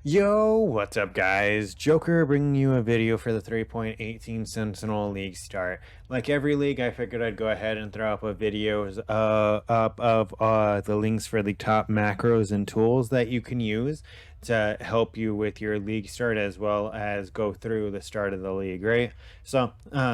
Yo, what's up guys? Joker bringing you a video for the 3.18 Sentinel League start. Like every league, I figured I'd go ahead and throw up a videos up of the links for the top macros and tools that you can use to help you with your league start as well as go through the start of the league, right? So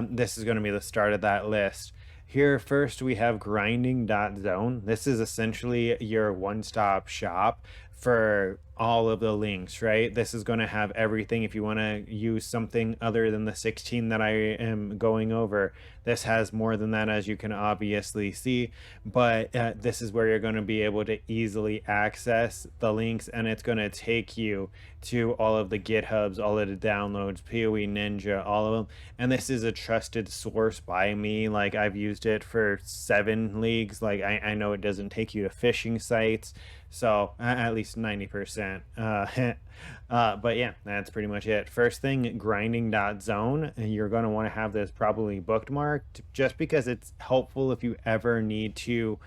this is going to be the start of that list. Here first we have grinding.zone. This is essentially your one-stop shop for all of the links, right? This is going to have everything. If you want to use something other than the 16 that I am going over, this has more than that, as you can obviously see, but this is where you're going to be able to easily access the links, and it's going to take you to all of the GitHubs, all of the downloads, PoE Ninja, all of them. And this is a trusted source by me. Like, I've used it for 7 leagues. Like, I know it doesn't take you to phishing sites, so at least 90%. But yeah, that's pretty much it. First thing, grinding.zone. You're going to want to have this probably bookmarked, just because it's helpful if you ever need to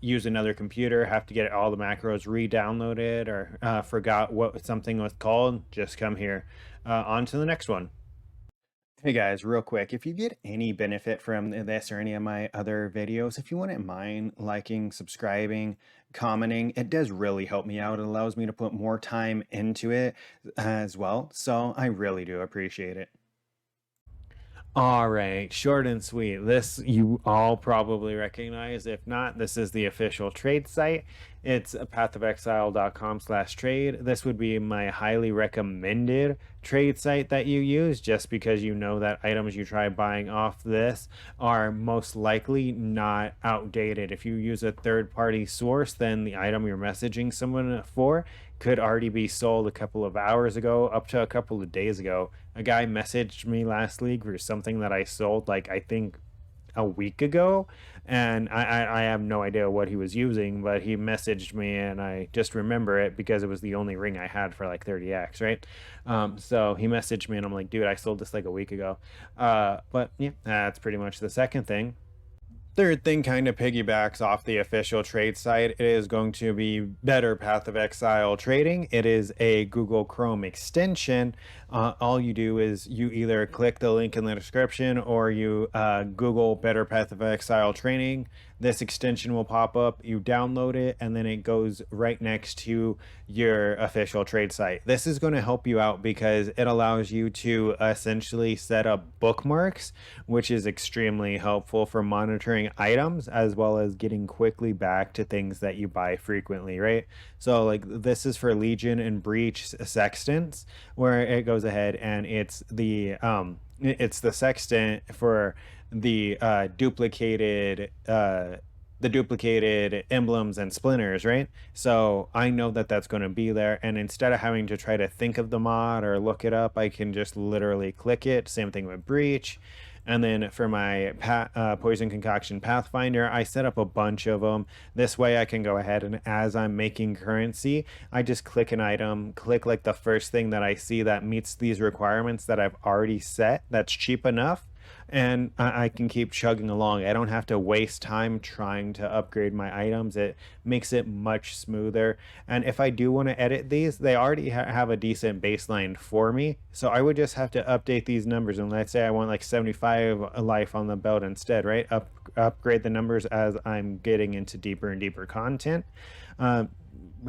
use another computer, have to get all the macros re-downloaded, or forgot what something was called. Just come here. On to the next one. Hey guys, real quick, if you get any benefit from this or any of my other videos, if you wouldn't mind liking, subscribing, commenting, it does really help me out. It allows me to put more time into it as well. So I really do appreciate it. All right, short and sweet. This you all probably recognize. If not, this is the official trade site. It's pathofexile.com/trade. This would be my highly recommended trade site that you use, just because you know that items you try buying off this are most likely not outdated. If you use a third-party source, then the item you're messaging someone for could already be sold a couple of hours ago, up to a couple of days ago. A guy messaged me last week for something that I sold, like, I think a week ago, and I have no idea what he was using, but he messaged me, and I just remember it because it was the only ring I had for like 30x, right? So he messaged me, and I'm like, dude, I sold this like a week ago. But yeah, that's pretty much the second thing. Third thing kind of piggybacks off the official trade site. It is going to be better Path of Exile trading. It is a Google Chrome extension. All you do is you either click the link in the description, or you Google better Path of Exile trading. This extension will pop up, you download it, and then it goes right next to your official trade site. This is going to help you out because it allows you to essentially set up bookmarks, which is extremely helpful for monitoring items as well as getting quickly back to things that you buy frequently, right? So like this is for Legion and Breach sextants, where it goes ahead and it's the sextant for the duplicated emblems and splinters, right? So I know that that's going to be there, and instead of having to try to think of the mod or look it up, I can just literally click it. Same thing with Breach. And then for my poison concoction pathfinder, I set up a bunch of them. This way I can go ahead and, as I'm making currency, I just click an item, click like the first thing that I see that meets these requirements that I've already set, that's cheap enough, and I can keep chugging along. I don't have to waste time trying to upgrade my items. It makes it much smoother. And if I do want to edit these, they already have a decent baseline for me. So I would just have to update these numbers. And let's say I want like 75 life on the belt instead, right? Upgrade the numbers as I'm getting into deeper and deeper content.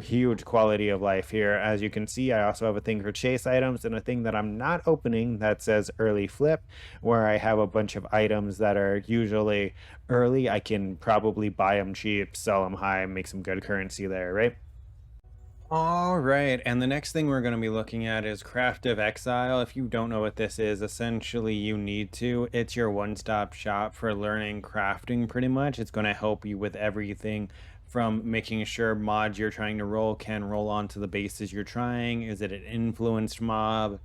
Huge quality of life here. As you can see, I also have a thing for chase items and a thing that I'm not opening that says early flip, where I have a bunch of items that are usually early. I can probably buy them cheap, sell them high, and make some good currency there, right? All right, and the next thing we're going to be looking at is Craft of Exile. If you don't know what this is, essentially you need to. It's your one-stop shop for learning crafting, pretty much. It's going to help you with everything from making sure mods you're trying to roll can roll onto the bases you're trying. Is it an influenced mob?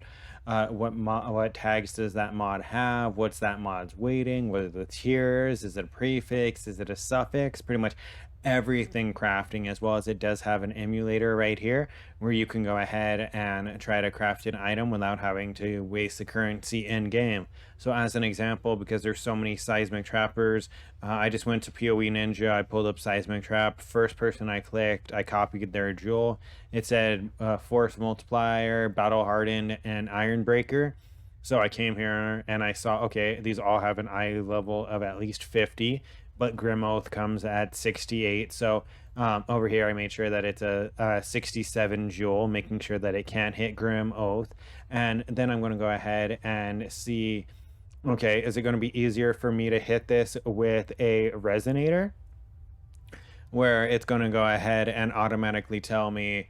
What tags does that mod have? What's that mod's weighting? What are the tiers? Is it a prefix? Is it a suffix? Pretty much everything crafting, as well as it does have an emulator right here where you can go ahead and try to craft an item without having to waste the currency in game. So as an example, because there's so many seismic trappers, I just went to PoE Ninja, I pulled up seismic trap, first person I clicked, I copied their jewel. It said force multiplier, battle hardened, and iron breaker. So I came here and I saw, okay, these all have an eye level of at least 50, but Grim Oath comes at 68. So over here, I made sure that it's a 67 jewel, making sure that it can't hit Grim Oath. And then I'm going to go ahead and see, okay, is it going to be easier for me to hit this with a resonator? Where it's going to go ahead and automatically tell me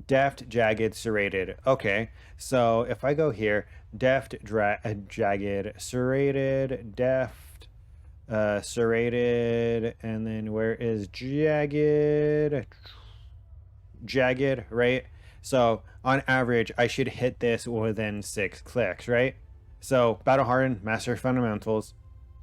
deft, jagged, serrated. Okay, so if I go here, deft, jagged, serrated, deft, serrated, and then where is jagged? Jagged, right? So on average, I should hit this within 6 clicks, right? So battle hardened, master fundamentals,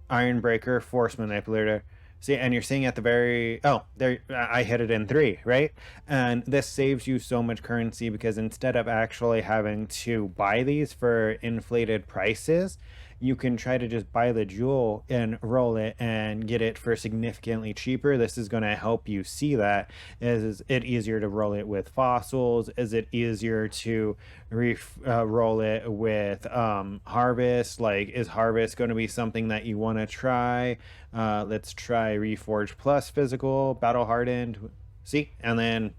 iron breaker, force manipulator. See, and you're seeing at the very, oh, there, I hit it in 3, right? And this saves you so much currency because instead of actually having to buy these for inflated prices, you can try to just buy the jewel and roll it and get it for significantly cheaper. This is going to help you see that. Is it easier to roll it with fossils? Is it easier to roll it with harvest? Like, is harvest going to be something that you want to try? Let's try reforge plus physical, battle hardened. See, and then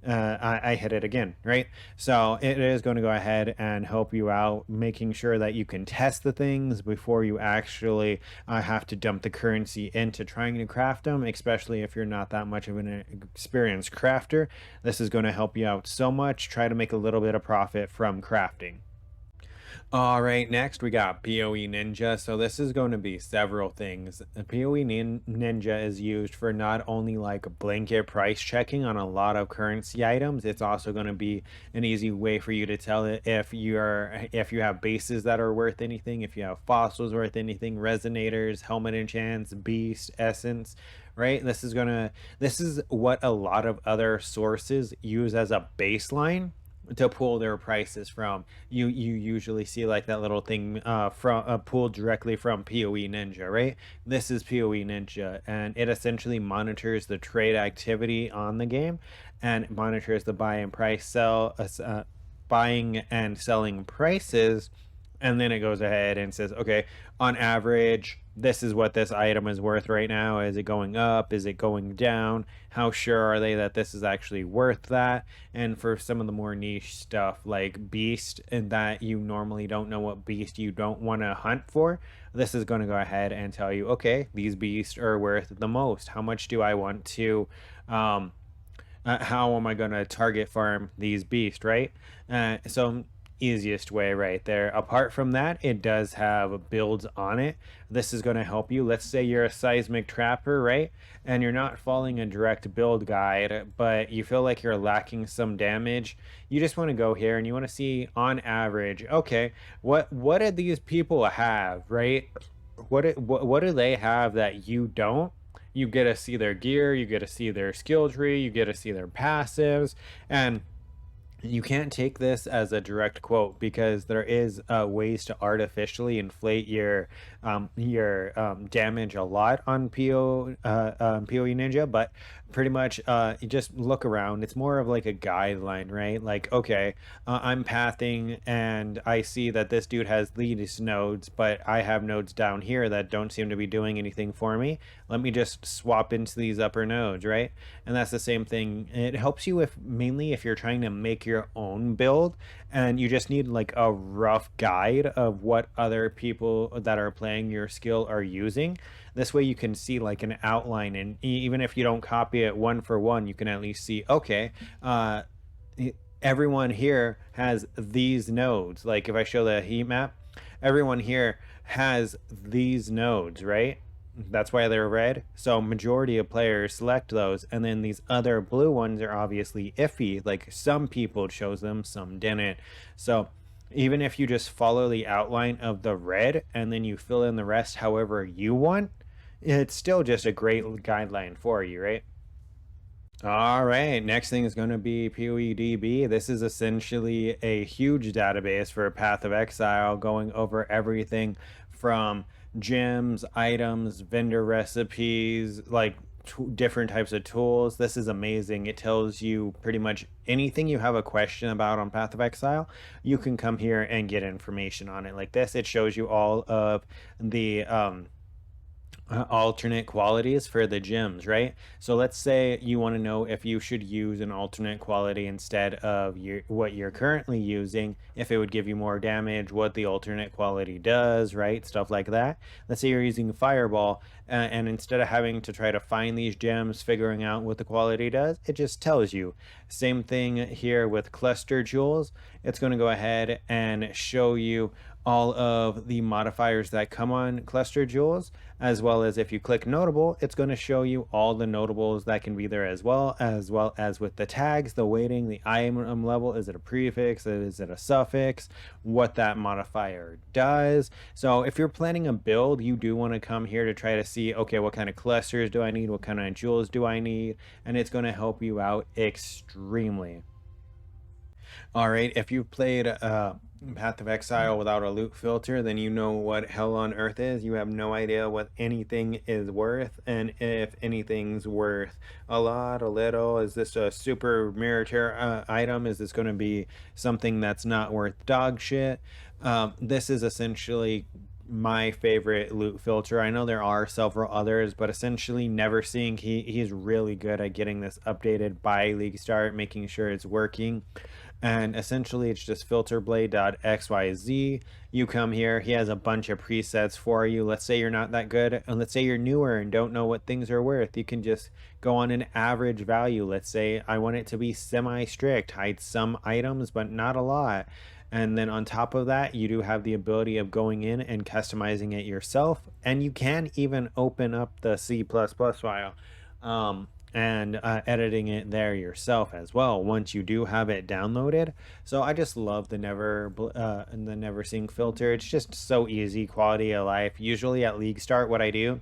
I hit it again, right? So it is going to go ahead and help you out, making sure that you can test the things before you actually have to dump the currency into trying to craft them, especially if you're not that much of an experienced crafter. This is going to help you out so much. Try to make a little bit of profit from crafting. All right, next we got PoE Ninja. So this is going to be several things. PoE Ninja is used for not only like blanket price checking on a lot of currency items, it's also going to be an easy way for you to tell it if you have bases that are worth anything, if you have fossils worth anything, resonators, helmet enchants, beast, essence, right? This is what a lot of other sources use as a baseline to pull their prices from. You usually see like that little thing from pulled directly from PoE Ninja, right? This is PoE Ninja, and it essentially monitors the trade activity on the game and monitors the buying and selling prices. And then it goes ahead and says, okay, on average, this is what this item is worth right now. Is it going up? Is it going down? How sure are they that this is actually worth that? And for some of the more niche stuff like beast, and that you normally don't know what beast you don't want to hunt for, this is going to go ahead and tell you, okay, these beasts are worth the most. How much do I want to how am I going to target farm these beasts, right? So easiest way right there. Apart from that, it does have builds on it. This is going to help you. Let's say you're a seismic trapper, right? And you're not following a direct build guide, but you feel like you're lacking some damage. You just want to go here and you want to see on average, okay, what do these people have, right? What do they have that you don't? You get to see their gear, you get to see their skill tree, you get to see their passives, and you can't take this as a direct quote because there is ways to artificially inflate your damage a lot on PoE Ninja, but pretty much you just look around. It's more of like a guideline, right? Like, okay, I'm pathing and I see that this dude has these nodes, but I have nodes down here that don't seem to be doing anything for me. Let me just swap into these upper nodes, right? And that's the same thing. It helps you mainly if you're trying to make your own build and you just need like a rough guide of what other people that are playing your skill are using. This way you can see like an outline, and even if you don't copy it one for one, you can at least see, okay, everyone here has these nodes. Like if I show the heat map, everyone here has these nodes, right? That's why they're red. So majority of players select those, and then these other blue ones are obviously iffy. Like some people chose them, some didn't. So even if you just follow the outline of the red and then you fill in the rest however you want, it's still just a great guideline for you, right? All right, next thing is going to be poedb. This is essentially a huge database for Path of Exile, going over everything from gems, items, vendor recipes, like different types of tools. This is amazing. It tells you pretty much anything you have a question about on Path of Exile. You can come here and get information on it like this. It shows you all of the alternate qualities for the gems, right? So let's say you want to know if you should use an alternate quality instead of what you're currently using, if it would give you more damage, what the alternate quality does, right? Stuff like that. Let's say you're using fireball, and instead of having to try to find these gems, figuring out what the quality does, it just tells you. Same thing here with cluster jewels. It's going to go ahead and show you all of the modifiers that come on cluster jewels, as well as if you click notable, it's going to show you all the notables that can be there, as well as with the tags, the weighting, the item level. Is it a prefix? Is it a suffix? What that modifier does. So if you're planning a build, you do want to come here to try to see, okay, what kind of clusters do I need? What kind of jewels do I need? And it's going to help you out extremely. All right, if you've played Path of Exile without a loot filter, then you know what hell on earth is. You have no idea what anything is worth, and if anything's worth a lot, a little. Is this a super meritor item? Is this going to be something that's not worth dog shit? This is essentially my favorite loot filter. I know there are several others, but essentially Never Seeing, he's really good at getting this updated by league start, making sure it's working. And essentially it's just filterblade.xyz. You come here, he has a bunch of presets for you. Let's say you're not that good, and let's say you're newer and don't know what things are worth. You can just go on an average value. Let's say I want it to be semi-strict, hide some items but not a lot. And then on top of that, you do have the ability of going in and customizing it yourself, and you can even open up the C++ file and editing it there yourself as well once you do have it downloaded. So I just love the Never Seeing filter. It's just so easy, quality of life. Usually at league start, what I do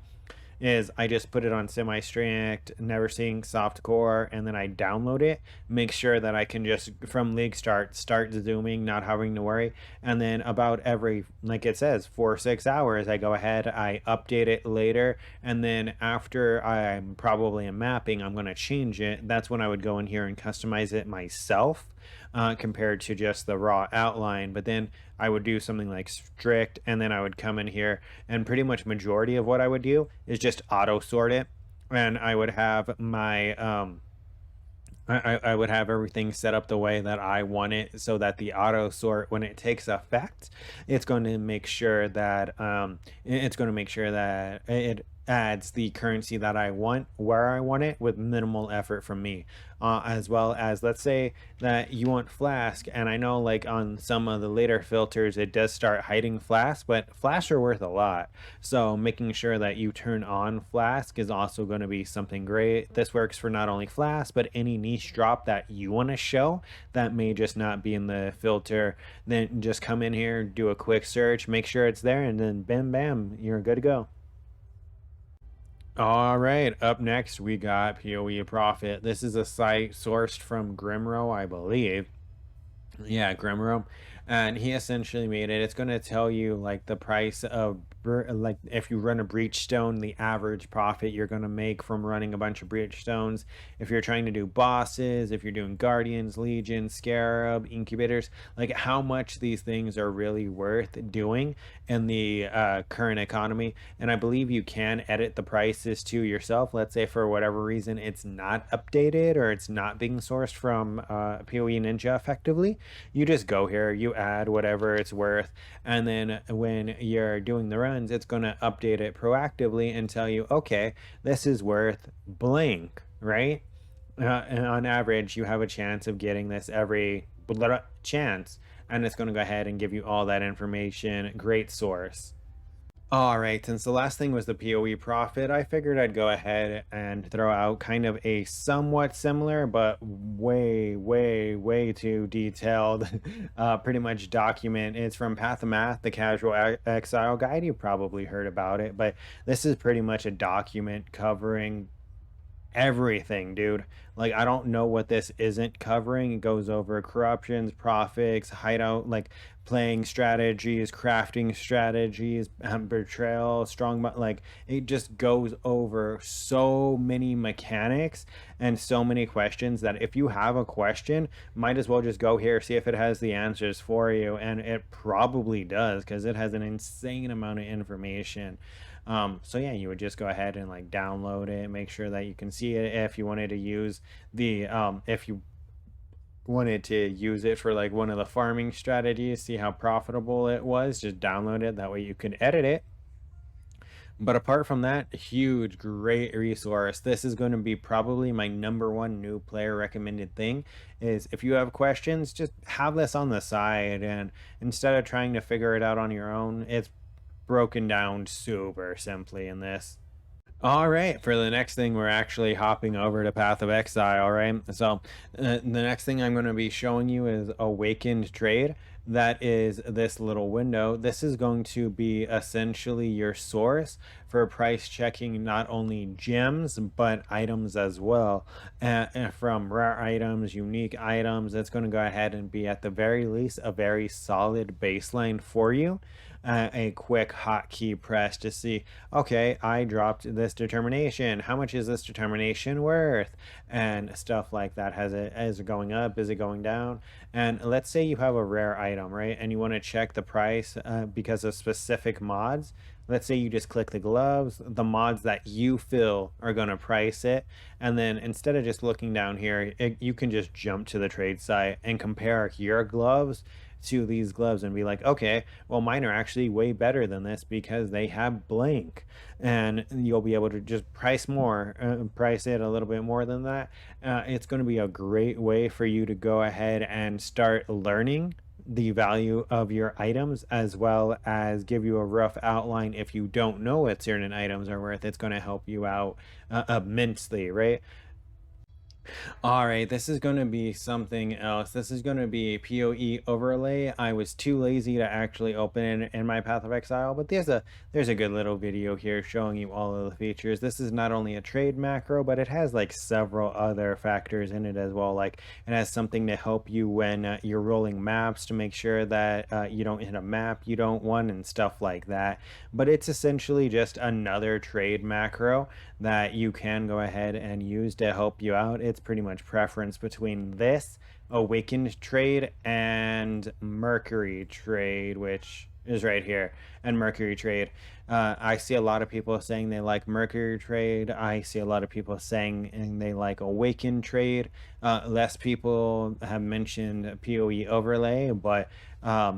is I just put it on semi-strict, Never Seeing softcore, and then I download it, make sure that I can just from league start zooming, not having to worry. And then about every, like it says, 4 or 6 hours, I go ahead, I update it later, and then after I'm probably a mapping, I'm going to change it. That's when I would go in here and customize it myself, compared to just the raw outline. But then I would do something like strict, and then I would come in here, and pretty much majority of what I would do is just auto sort it, and I would have my I would have everything set up the way that I want it, so that the auto sort, when it takes effect, it's going to make sure that it adds the currency that I want where I want it with minimal effort from me. As well as, let's say that you want flask, and I know like on some of the later filters it does start hiding flask, but flash are worth a lot, so making sure that you turn on flask is also going to be something great. This works for not only flask but any niche drop that you want to show that may just not be in the filter. Then just come in here, do a quick search, make sure it's there, and then bam bam, you're good to go. All right, up next we got poeprofit. This is a site sourced from Khrono, I believe. Yeah, Khrono. And he essentially made it. It's going to tell you like the price of, like, if you run a breach stone, the average profit you're going to make from running a bunch of breach stones. If you're trying to do bosses, if you're doing guardians, legions, scarab, incubators, like how much these things are really worth doing in the current economy. And I believe you can edit the prices to yourself. Let's say for whatever reason it's not updated or it's not being sourced from PoE Ninja effectively, you just go here, you add whatever it's worth, and then when you're doing the runs, it's going to update it proactively and tell you, okay, this is worth blank, right? And on average, you have a chance of getting this every chance, and it's going to go ahead and give you all that information. Great source. All right, since the last thing was the poeprofit, I figured I'd go ahead and throw out kind of a somewhat similar, but way, way, way too detailed, pretty much document. It's from Path of Math, the Casual Exile Guide. You probably heard about it, but this is pretty much a document covering everything, dude. Like, I don't know what this isn't covering. It goes over corruptions, profits, hideout, like playing strategies, crafting strategies, betrayal, like it just goes over so many mechanics and so many questions that if you have a question, might as well just go here, see if it has the answers for you. And it probably does, because it has an insane amount of information. So yeah, you would just go ahead and like download it, make sure that you can see it. If you wanted to use the if you wanted to use it for like one of the farming strategies, see how profitable it was, just download it, that way you can edit it. But apart from that, huge, great resource. This is going to be probably my #1 new player recommended thing. Is if you have questions, just have this on the side, and instead of trying to figure it out on your own, it's broken down super simply in this. All right, for the next thing, we're actually hopping over to Path of Exile, right? So the next thing I'm going to be showing you is Awakened Trade. That is this little window. This is going to be essentially your source for price checking not only gems, but items as well. From rare items, unique items, it's going to go ahead and be at the very least a very solid baseline for you. A quick hotkey press to see, okay, I dropped this determination. How much is this determination worth? And stuff like that. Is it going up? Is it going down? And let's say you have a rare item, right? And you want to check the price because of specific mods. Let's say you just click the gloves, the mods that you feel are going to price it. And then instead of just looking down here, you can just jump to the trade site and compare your gloves to these gloves and be like, okay, well, mine are actually way better than this because they have blank. And you'll be able to just price it a little bit more than that. It's going to be a great way for you to go ahead and start learning the value of your items, as well as give you a rough outline if you don't know what certain items are worth. It's going to help you out immensely, right? All right, this is going to be something else. This is going to be a PoE overlay. I was too lazy to actually open it in my Path of Exile, but there's a good little video here showing you all of the features. This is not only a trade macro, but it has like several other factors in it as well. Like it has something to help you when you're rolling maps to make sure that you don't hit a map you don't want and stuff like that. But it's essentially just another trade macro that you can go ahead and use to help you out. It's pretty much preference between this Awakened Trade and Mercury Trade, which is right here, and Mercury Trade. I see a lot of people saying they like Mercury Trade. I see a lot of people saying they like Awakened Trade. Less people have mentioned PoE overlay, but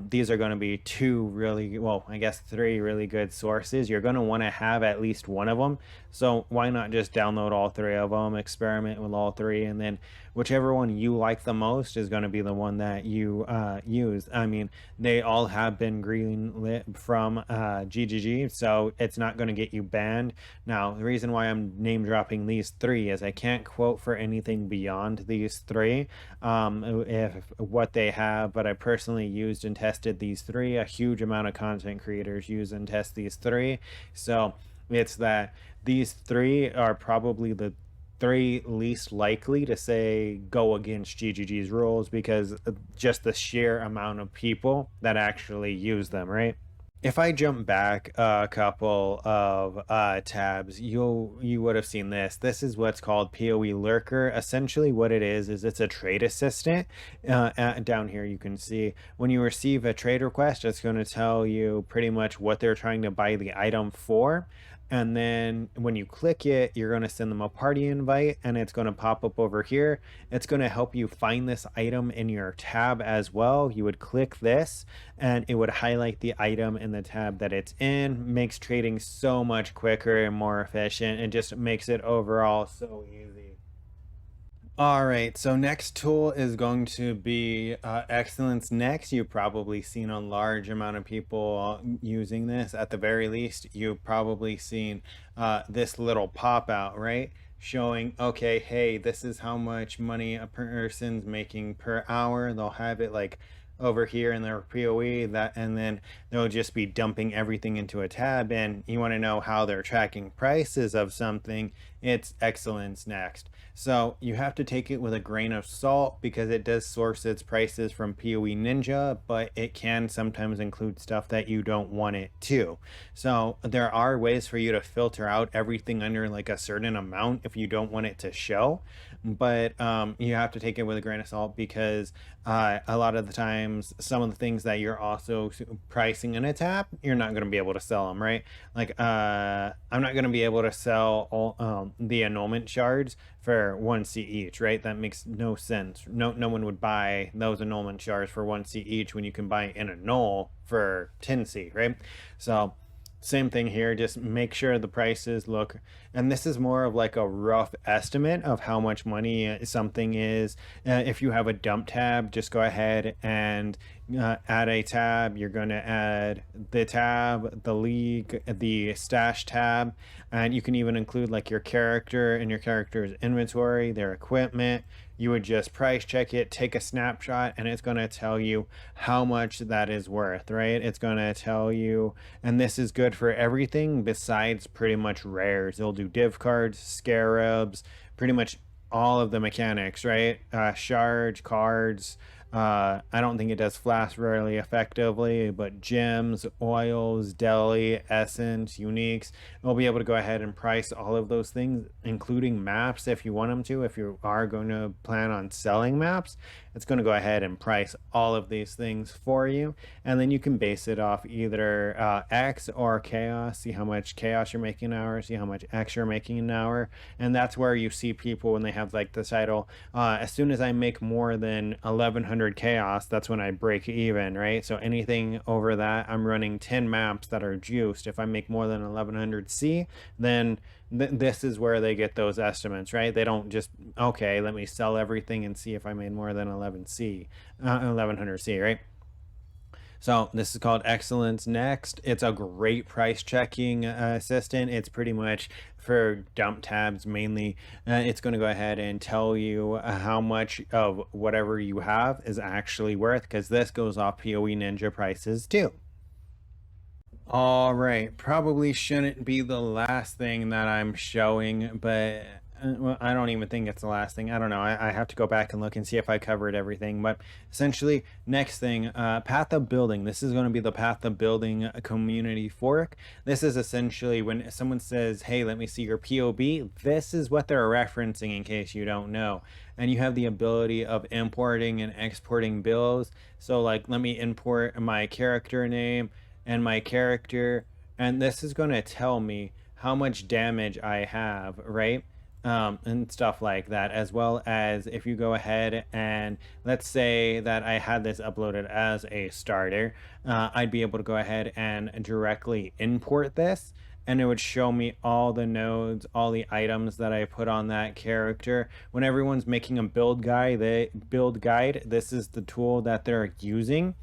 these are going to be I guess 3 really good sources. You're going to want to have at least one of them. So why not just download all 3 of them, experiment with all 3, and then whichever one you like the most is going to be the one that you use. I mean, they all have been greenlit from GGG, so it's not going to get you banned. Now, the reason why I'm name dropping these 3 is I can't quote for anything beyond these 3, if what they have, but I personally used and tested these 3. A huge amount of content creators use and test these 3. So it's that these 3 are probably the 3 least likely to say go against GGG's rules, because just the sheer amount of people that actually use them, right? If I jump back a couple of tabs, you would have seen this. This is what's called PoE Lurker. Essentially what it is it's a trade assistant. Down here you can see when you receive a trade request, it's going to tell you pretty much what they're trying to buy the item for. And then when you click it, you're going to send them a party invite, and it's going to pop up over here. It's going to help you find this item in your tab as well. You would click this and it would highlight the item in the tab that it's in. Makes trading so much quicker and more efficient. It just makes it overall so easy. All right, so next tool is going to be Exilence Next. You've probably seen a large amount of people using this. At the very least, you've probably seen this little pop out, right? Showing, okay, hey, this is how much money a person's making per hour. They'll have it like over here in their POE, that, and then they'll just be dumping everything into a tab. And you want to know how they're tracking prices of something, it's exilence next. So you have to take it with a grain of salt because it does source its prices from POE Ninja, but it can sometimes include stuff that you don't want it to. So there are ways for you to filter out everything under like a certain amount if you don't want it to show, but you have to take it with a grain of salt because a lot of the times some of the things that you're also pricing in a tab, you're not going to be able to sell them, right? Like I'm not going to be able to sell all the annulment shards for 1C each, right? That makes no sense. No one would buy those annulment shards for 1C each when you can buy an annul for 10C, right? So same thing here, just make sure the prices look, and this is more of like a rough estimate of how much money something is. If you have a dump tab, just go ahead and add a tab. You're going to add the tab, the league, the stash tab, and you can even include like your character and your character's inventory, their equipment. You would just price check it, take a snapshot, and it's going to tell you how much that is worth, right? It's going to tell you, and this is good for everything besides pretty much rares. It'll do div cards, scarabs, pretty much all of the mechanics, right? Shards, cards. I don't think it does flash really effectively, but gems, oils, deli, essence, uniques, we'll be able to go ahead and price all of those things, including maps if you want them to. If you are going to plan on selling maps, it's going to go ahead and price all of these things for you. And then you can base it off either X or chaos, see how much chaos you're making an hour, see how much X you're making an hour. And that's where you see people when they have like the title, as soon as I make more than 1100 chaos, that's when I break even, right? So anything over that, I'm running 10 maps that are juiced. If I make more than 1100C, then this is where they get those estimates, right? They don't just, okay, let me sell everything and see if I made more than 1100C, right? So this is called Exilence Next. It's a great price checking assistant. It's pretty much for dump tabs mainly. It's going to go ahead and tell you how much of whatever you have is actually worth, because this goes off POE Ninja prices too. All right, probably shouldn't be the last thing that I'm showing, but well, I don't even think it's the last thing. I don't know. I have to go back and look and see if I covered everything. But essentially, next thing, Path of Building. This is going to be the Path of Building community fork. This is essentially when someone says, hey, let me see your POB. This is what they're referencing in case you don't know. And you have the ability of importing and exporting builds. So like, let me import my character name and my character, and this is going to tell me how much damage I have, right? And stuff like that, as well as if you go ahead and let's say that I had this uploaded as a starter, I'd be able to go ahead and directly import this, and it would show me all the nodes, all the items that I put on that character. When everyone's making a build guide, this is the tool that they're using.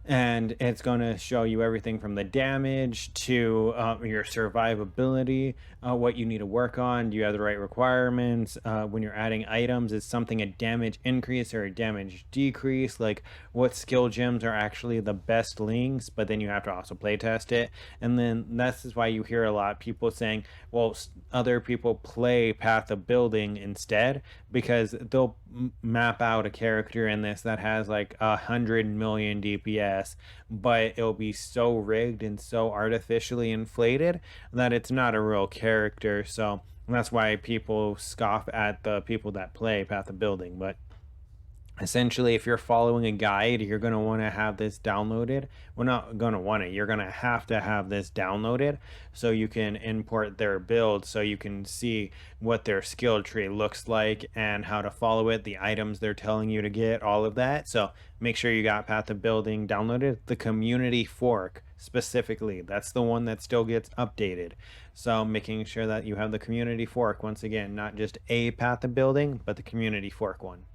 And it's going to show you everything from the damage to your survivability, what you need to work on. Do you have the right requirements? When you're adding items, is something a damage increase or a damage decrease? Like what skill gems are actually the best links, but then you have to also play test it. And then this is why you hear a lot of people saying, well, other people play Path of Building instead, because they'll map out a character in this that has like 100 million DPS, but it'll be so rigged and so artificially inflated that it's not a real character. So that's why people scoff at the people that play Path of Building. But essentially, if you're following a guide, you're going to want to have this downloaded. Well, not going to want it. You're going to have this downloaded so you can import their build, so you can see what their skill tree looks like and how to follow it, the items they're telling you to get, all of that. So make sure you got Path of Building downloaded. The community fork specifically, that's the one that still gets updated. So making sure that you have the community fork, once again, not just a Path of Building, but the community fork one.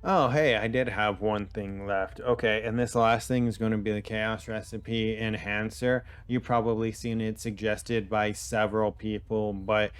Oh, hey, I did have one thing left. Okay, and this last thing is going to be the chaos recipe enhancer. You've probably seen it suggested by several people, but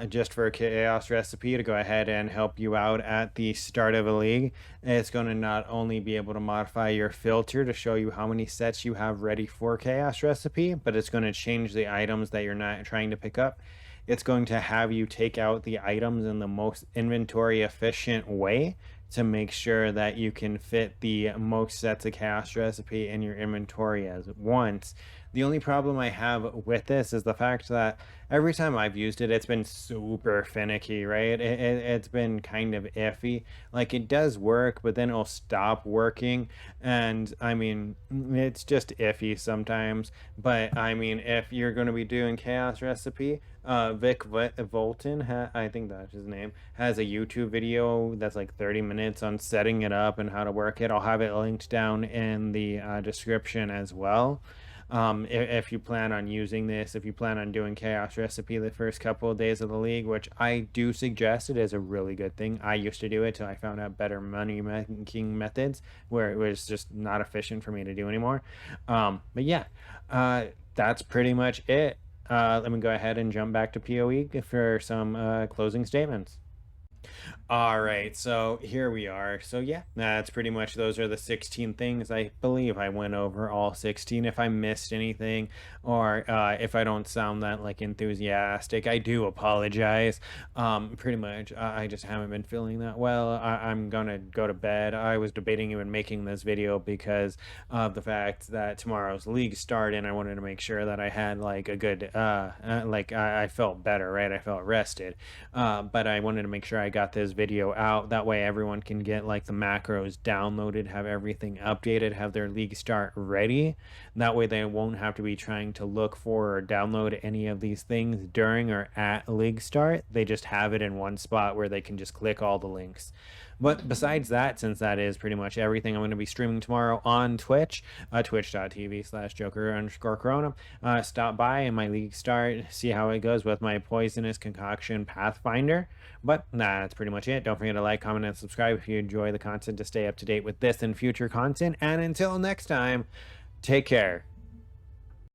just for a chaos recipe to go ahead and help you out at the start of a league, it's going to not only be able to modify your filter to show you how many sets you have ready for chaos recipe, but it's going to change the items that you're not trying to pick up. It's going to have you take out the items in the most inventory efficient way to make sure that you can fit the most sets of chaos recipe in your inventory as once. The only problem I have with this is the fact that every time I've used it, it's been super finicky, right? It's been kind of iffy. Like it does work, but then it'll stop working. And I mean, it's just iffy sometimes. But I mean, if you're going to be doing chaos recipe, Vic Volton, I think that's his name, has a YouTube video that's like 30 minutes on setting it up and how to work it. I'll have it linked down in the description as well. If you plan on using this, if you plan on doing chaos recipe the first couple of days of the league, which I do suggest, it is a really good thing. I used to do it till I found out better money making methods where it was just not efficient for me to do anymore. But yeah, that's pretty much it. Let me go ahead and jump back to PoE for some closing statements. All right, so here we are. So yeah, that's pretty much, those are the 16 things. I believe I went over all 16. If I missed anything, or if I don't sound that like enthusiastic, I do apologize. Pretty much, I just haven't been feeling that well. I'm gonna go to bed. I was debating even making this video because of the fact that tomorrow's league start, and I wanted to make sure that I had like a good, like I felt better, right? I felt rested, but I wanted to make sure I got this video out, that way everyone can get like the macros downloaded, have everything updated, have their league start ready. That way they won't have to be trying to look for or download any of these things during or at league start. They just have it in one spot where they can just click all the links. But besides that, since that is pretty much everything, I'm going to be streaming tomorrow on Twitch, twitch.tv/joker_Khrono. Stop by in my league start, see how it goes with my poisonous concoction Pathfinder. But that's pretty much it. Don't forget to like, comment, and subscribe if you enjoy the content to stay up to date with this and future content. And until next time, take care.